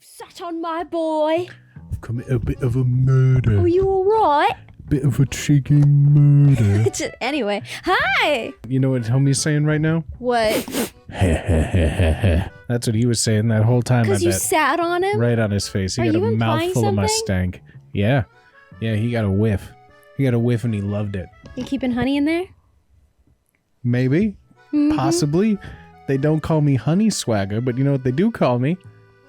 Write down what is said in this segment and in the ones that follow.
sat on my boy. I've committed a bit of a murder. Are you alright? Bit of a cheeky murder. Anyway, hi! You know what homie's saying right now? What? That's what he was saying that whole time. Because you sat on him? Right on his face. He Are got you a implying mouthful of my something? stank. Yeah. Yeah, he got a whiff. He got a whiff and he loved it. You keeping honey in there? Maybe. Mm-hmm. Possibly. They don't call me Honey Swagga, but you know what they do call me?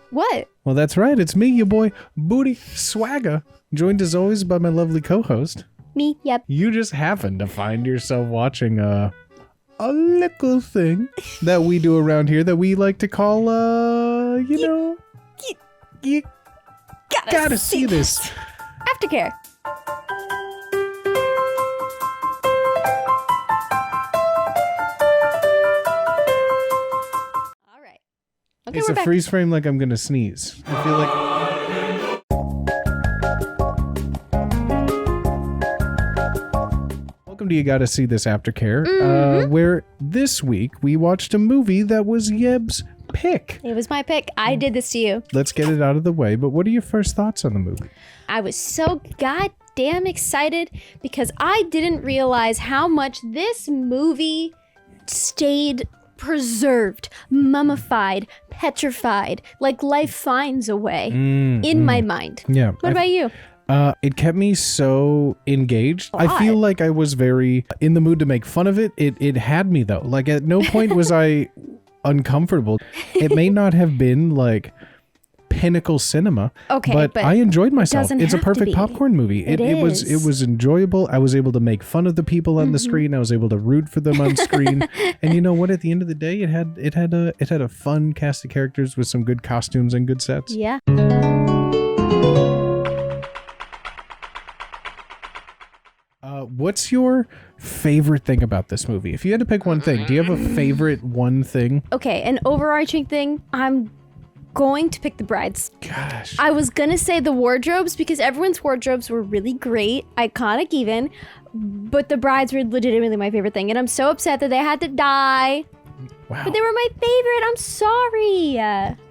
What? Well, that's right. It's me, your boy, Booty Swagga, joined as always by my lovely co-host. Me, yep. You just happen to find yourself watching a little thing that we do around here that we like to call, you gotta see this. Aftercare. All right. Okay, It's we're a back. freeze frame like I'm gonna sneeze. I feel like... Welcome to You Gotta See This Aftercare, where this week we watched a movie that was Yeb's pick. It was my pick. I did this to you. Let's get it out of the way, but what are your first thoughts on the movie? I was so goddamn excited because I didn't realize how much this movie stayed preserved, mummified, petrified, like life finds a way in my mind. Yeah. What about you? It kept me so engaged. I feel like I was very in the mood to make fun of it. It had me though. Like at no point was I uncomfortable. It may not have been like pinnacle cinema, but I enjoyed myself. It's a perfect popcorn movie. It was enjoyable. I was able to make fun of the people on the screen. I was able to root for them on screen. And you know what? At the end of the day, it had a fun cast of characters with some good costumes and good sets. Yeah. What's your favorite thing about this movie? If you had to pick one thing, do you have a favorite one thing? Okay, an overarching thing. I'm going to pick the brides. Gosh. I was gonna say the wardrobes because everyone's wardrobes were really great, iconic even, but the brides were legitimately my favorite thing, and I'm so upset that they had to die. Wow. But they were my favorite. I'm sorry.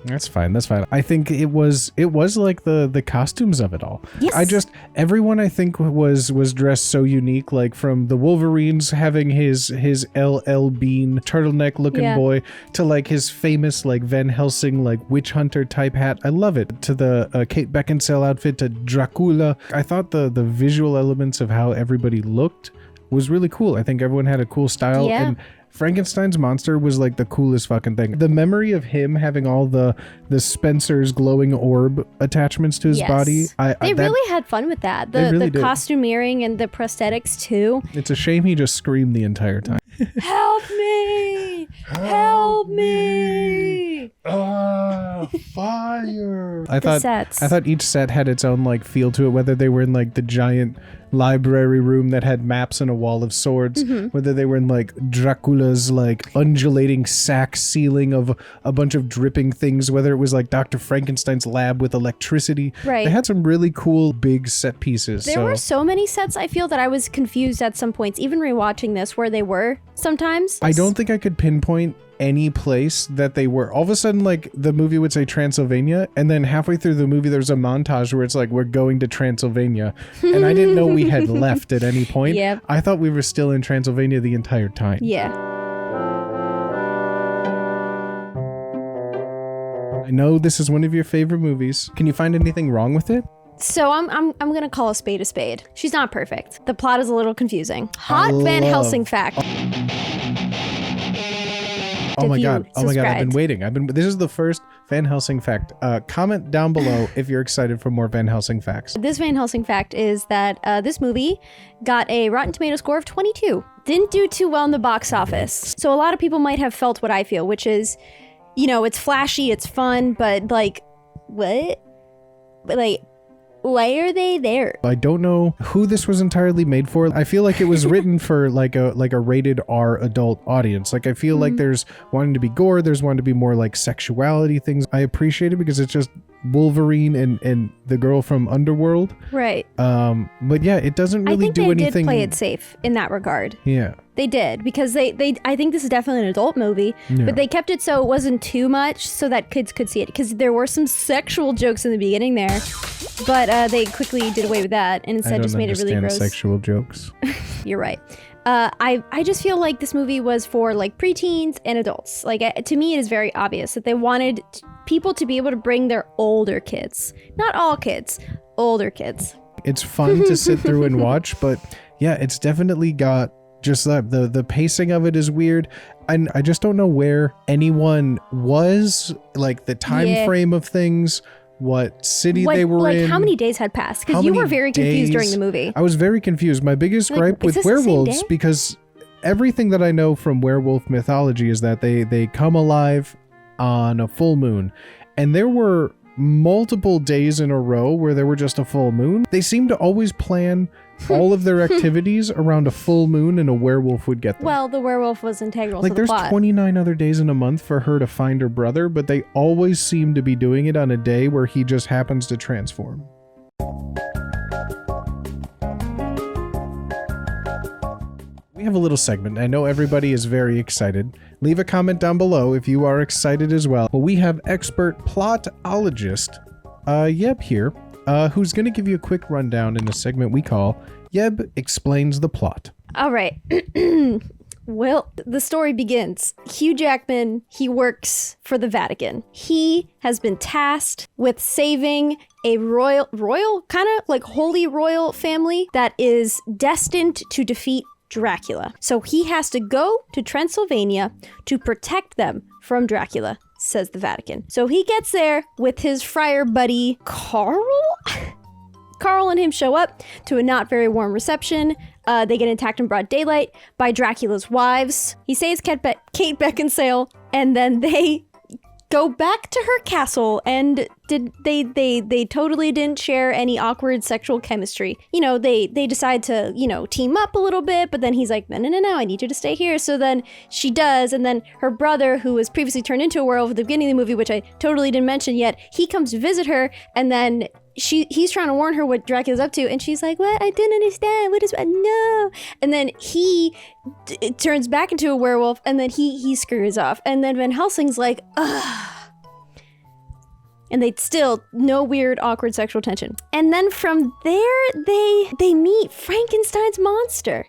That's fine. That's fine. I think it was like the costumes of it all. Yes. Everyone I think was dressed so unique, like from the Wolverines having his LL Bean turtleneck looking boy to like his famous like Van Helsing like witch hunter type hat. I love it. To the Kate Beckinsale outfit to Dracula. I thought the visual elements of how everybody looked was really cool. I think everyone had a cool style and Frankenstein's monster was like the coolest fucking thing. The memory of him having all the Spencer's glowing orb attachments to his body. They really had fun with that. The costumeering and the prosthetics too. It's a shame he just screamed the entire time. Help me! Help me! Fire! I sets. thought each set had its own like feel to it, whether they were in like the giant library room that had maps and a wall of swords, whether they were in like Dracula's like undulating sack ceiling of a bunch of dripping things, whether it was like Dr. Frankenstein's lab with electricity. Right. They had some really cool big set pieces. There were so many sets, I feel that I was confused at some points, even rewatching this, where they were sometimes. I don't think I could pinpoint any place that they were. All of a sudden, like the movie would say Transylvania, and then halfway through the movie there's a montage where it's like we're going to Transylvania, and I didn't know we had left at any point. Yep. I thought we were still in Transylvania the entire time. Yeah. I know this is one of your favorite movies. Can you find anything wrong with it? So I'm gonna call a spade a spade. She's not perfect. The plot is a little confusing. Hot Van Helsing fact. Oh my god! I've been waiting. This is the first Van Helsing fact. Comment down below if you're excited for more Van Helsing facts. This Van Helsing fact is that this movie got a Rotten Tomato score of 22. Didn't do too well in the box office. So a lot of people might have felt what I feel, which is, you know, it's flashy, it's fun, but like, what? But like, why are they there? I don't know who this was entirely made for. I feel like it was written for like a rated R adult audience. Like I feel like there's wanting to be gore, there's wanting to be more like sexuality things. I appreciate it because it's just Wolverine and the girl from Underworld. Right. But yeah, it doesn't really do anything. I think they did play it safe in that regard. Yeah. They did, because they I think this is definitely an adult movie, but they kept it so it wasn't too much so that kids could see it, because there were some sexual jokes in the beginning there, but they quickly did away with that and instead just made it really gross. Sexual jokes. You're right. I just feel like this movie was for like preteens and adults. Like to me, it is very obvious that they wanted people to be able to bring their older kids, not all kids, older kids. It's fun to sit through and watch, but yeah, it's definitely got just that the pacing of it is weird. And I just don't know where anyone was, like the time frame of things, what city they were in. How many days had passed? Because you were very confused during the movie. I was very confused. My biggest gripe with werewolves, because everything that I know from werewolf mythology is that they come alive on a full moon. And there were multiple days in a row where there were just a full moon. They seem to always plan all of their activities around a full moon, and a werewolf would get them. Well, the werewolf was integral to the plot. plot. There's 29 other days in a month for her to find her brother, but they always seem to be doing it on a day where he just happens to transform. We have a little segment. I know everybody is very excited. Leave a comment down below if you are excited as well. Well, we have expert plotologist Yeb here, who's going to give you a quick rundown in a segment we call Yeb Explains the Plot. All right. Well, the story begins. Hugh Jackman, he works for the Vatican. He has been tasked with saving a royal, kind of like holy royal family that is destined to defeat Dracula. So he has to go to Transylvania to protect them from Dracula, says the Vatican. So he gets there with his friar buddy, Carl? Carl and him show up to a not very warm reception. They get attacked in broad daylight by Dracula's wives. He saves Kate Beckinsale, and then they go back to her castle, and they totally didn't share any awkward sexual chemistry. You know, they decide to, team up a little bit, but then he's like, no, I need you to stay here. So then she does, and then her brother, who was previously turned into a werewolf at the beginning of the movie, which I totally didn't mention yet, he comes to visit her, and then he's trying to warn her what Dracula's up to, and she's like, what? I didn't understand. What is what? No. And then he turns back into a werewolf, and then he screws off. And then Van Helsing's like, ugh. And they still, no weird, awkward sexual tension. And then from there, they meet Frankenstein's monster.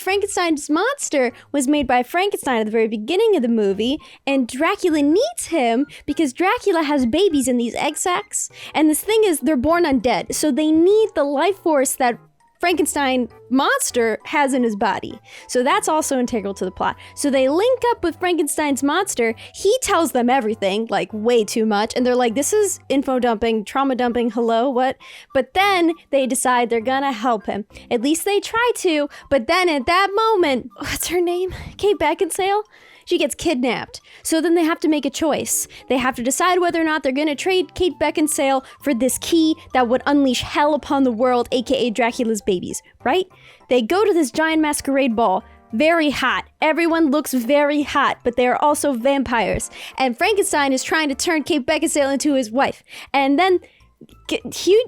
Frankenstein's monster was made by Frankenstein at the very beginning of the movie, and Dracula needs him because Dracula has babies in these egg sacs, and this thing is, they're born undead, so they need the life force that Frankenstein monster has in his body. So that's also integral to the plot. So they link up with Frankenstein's monster. He tells them everything, like way too much. And they're like, this is info dumping, trauma dumping, hello, what? But then they decide they're gonna help him. At least they try to. But then at that moment, what's her name? Kate Beckinsale? She gets kidnapped. So then they have to make a choice. They have to decide whether or not they're going to trade Kate Beckinsale for this key that would unleash hell upon the world, aka Dracula's babies, right? They go to this giant masquerade ball. Very hot. Everyone looks very hot, but they are also vampires. And Frankenstein is trying to turn Kate Beckinsale into his wife. And then Hugh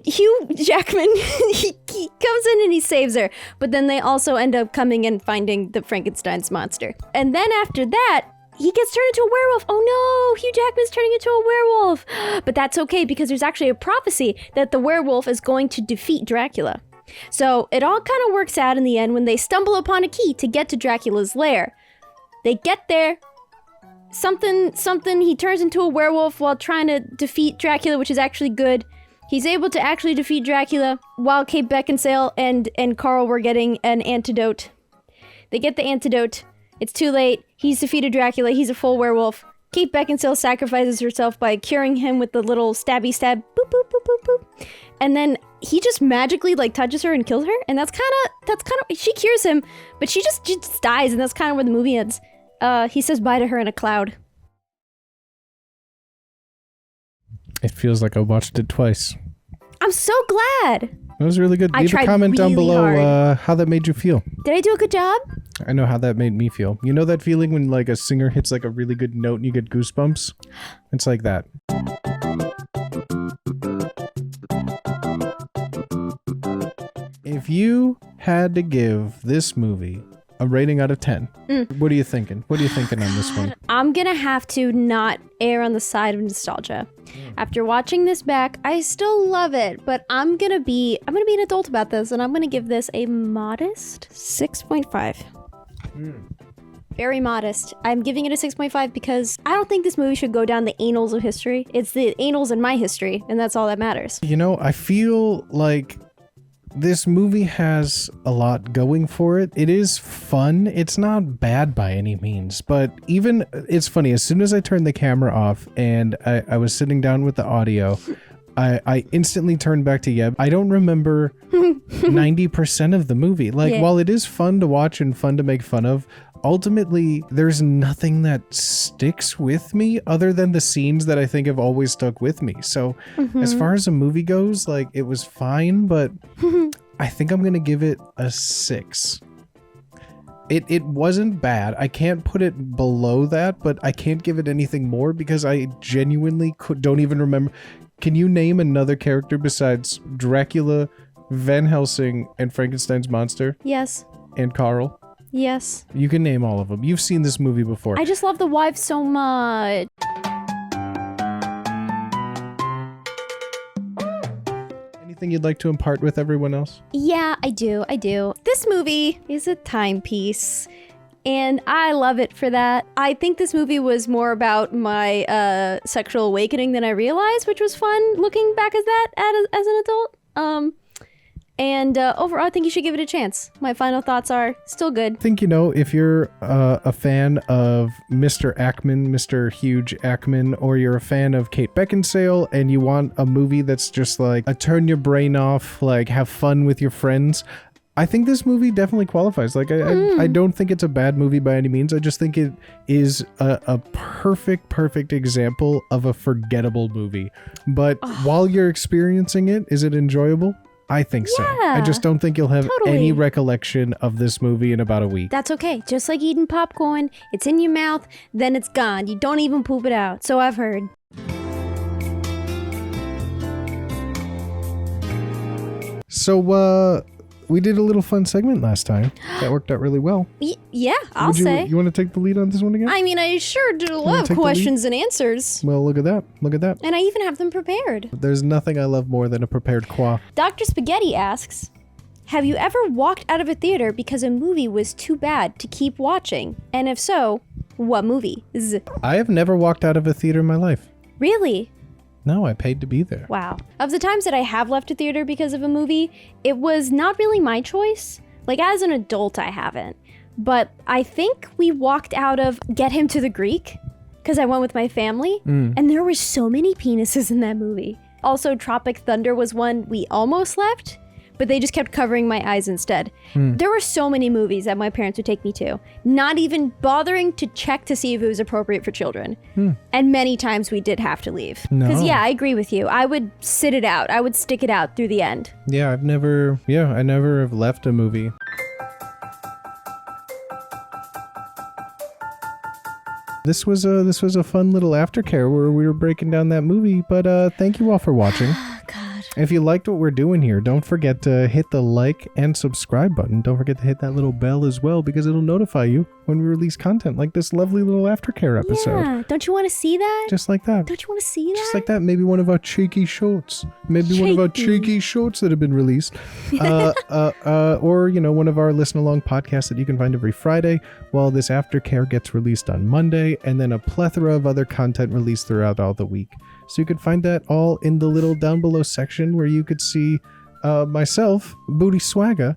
Jackman, he comes in and he saves her, but then they also end up coming and finding the Frankenstein's monster. And then after that, he gets turned into a werewolf. Oh no, Hugh Jackman's turning into a werewolf. But that's okay, because there's actually a prophecy that the werewolf is going to defeat Dracula. So it all kind of works out in the end when they stumble upon a key to get to Dracula's lair. They get there. Something, he turns into a werewolf while trying to defeat Dracula, which is actually good. He's able to actually defeat Dracula while Kate Beckinsale and Carl were getting an antidote. They get the antidote. It's too late. He's defeated Dracula. He's a full werewolf. Kate Beckinsale sacrifices herself by curing him with the little stabby stab. Boop, boop, boop, boop, boop. And then he just magically touches her and kills her. And that's kind of, she cures him, but she just dies. And that's kind of where the movie ends. He says bye to her in a cloud. It feels like I watched it twice. I'm so glad. That was really good. Leave a comment down below how that made you feel. Did I do a good job? I know how that made me feel. You know that feeling when a singer hits a really good note and you get goosebumps? It's like that. if you had to give this movie a rating out of 10, what are you thinking? What are you thinking on this one? I'm gonna have to not err on the side of nostalgia. After watching this back, I still love it, but I'm gonna be an adult about this, and I'm gonna give this a modest 6.5. Very modest. I'm giving it a 6.5 because I don't think this movie should go down the annals of history. It's the annals in my history, and that's all that matters. You know, I feel like this movie has a lot going for it. It is fun. It's not bad by any means, but even, it's funny, as soon as I turned the camera off and I was sitting down with the audio, I instantly turned back to Yeb. I don't remember 90% of the movie. Like, while it is fun to watch and fun to make fun of, ultimately, there's nothing that sticks with me other than the scenes that I think have always stuck with me. So as far as a movie goes, like, it was fine, but I think I'm going to give it a 6. It wasn't bad. I can't put it below that, but I can't give it anything more because I genuinely don't even remember. Can you name another character besides Dracula, Van Helsing, and Frankenstein's monster? Yes. And Carl? Yes. You can name all of them. You've seen this movie before. I just love the wife so much. Anything you'd like to impart with everyone else? Yeah, I do. This movie is a timepiece, and I love it for that. I think this movie was more about my sexual awakening than I realized, which was fun looking back as an adult. And overall, I think you should give it a chance. My final thoughts are still good. I think, if you're a fan of Mr. Ackman, Mr. Huge Ackman, or you're a fan of Kate Beckinsale and you want a movie that's just like a turn your brain off, like have fun with your friends, I think this movie definitely qualifies. Like, I don't think it's a bad movie by any means. I just think it is a perfect example of a forgettable movie. But while you're experiencing it, is it enjoyable? I think so. I just don't think you'll have any recollection of this movie in about a week. That's okay. Just like eating popcorn, it's in your mouth, then it's gone. You don't even poop it out. So I've heard. So, we did a little fun segment last time. That worked out really well. Yeah, I'll say. You want to take the lead on this one again? I mean, I sure do love questions and answers. Well, look at that. And I even have them prepared. There's nothing I love more than a prepared qua. Dr. Spaghetti asks, have you ever walked out of a theater because a movie was too bad to keep watching? And if so, what movie? I have never walked out of a theater in my life. Really? No, I paid to be there. Wow. Of the times that I have left a theater because of a movie, it was not really my choice. Like, as an adult, I haven't. But I think we walked out of Get Him to the Greek because I went with my family, and there were so many penises in that movie. Also, Tropic Thunder was one we almost left, but they just kept covering my eyes instead. There were so many movies that my parents would take me to, not even bothering to check to see if it was appropriate for children. And many times we did have to leave. Because I agree with you. I would sit it out. I would stick it out through the end. Yeah, I never have left a movie. This was a fun little aftercare where we were breaking down that movie, but thank you all for watching. If you liked what we're doing here, don't forget to hit the like and subscribe button. Don't forget to hit that little bell as well, because it'll notify you when we release content like this lovely little aftercare episode. Yeah, don't you want to see that? Just like that. Don't you want to see that? Just like that. Maybe one of our cheeky shorts. Maybe one of our cheeky shorts that have been released. Or, one of our listen along podcasts that you can find every Friday, while this aftercare gets released on Monday, and then a plethora of other content released throughout all the week. So you could find that all in the little down below section where you could see myself, bootyswagga,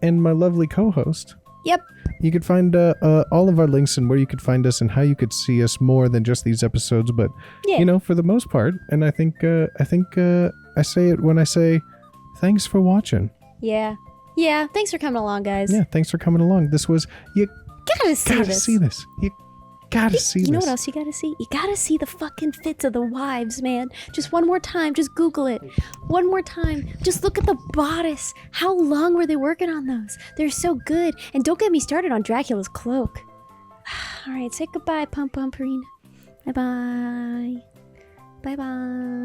and my lovely co-host. Yep. You could find all of our links and where you could find us and how you could see us more than just these episodes, but for the most part. And I think I say it when I say thanks for watching. Yeah. Thanks for coming along, guys. Yeah. Thanks for coming along. This was gotta see this. You gotta see this. You know what else you gotta see? You gotta see the fucking fits of the wives, man. Just one more time. Just Google it. One more time. Just look at the bodice. How long were they working on those? They're so good. And don't get me started on Dracula's cloak. All right, say goodbye, Pompompurin. Bye-bye. Bye-bye.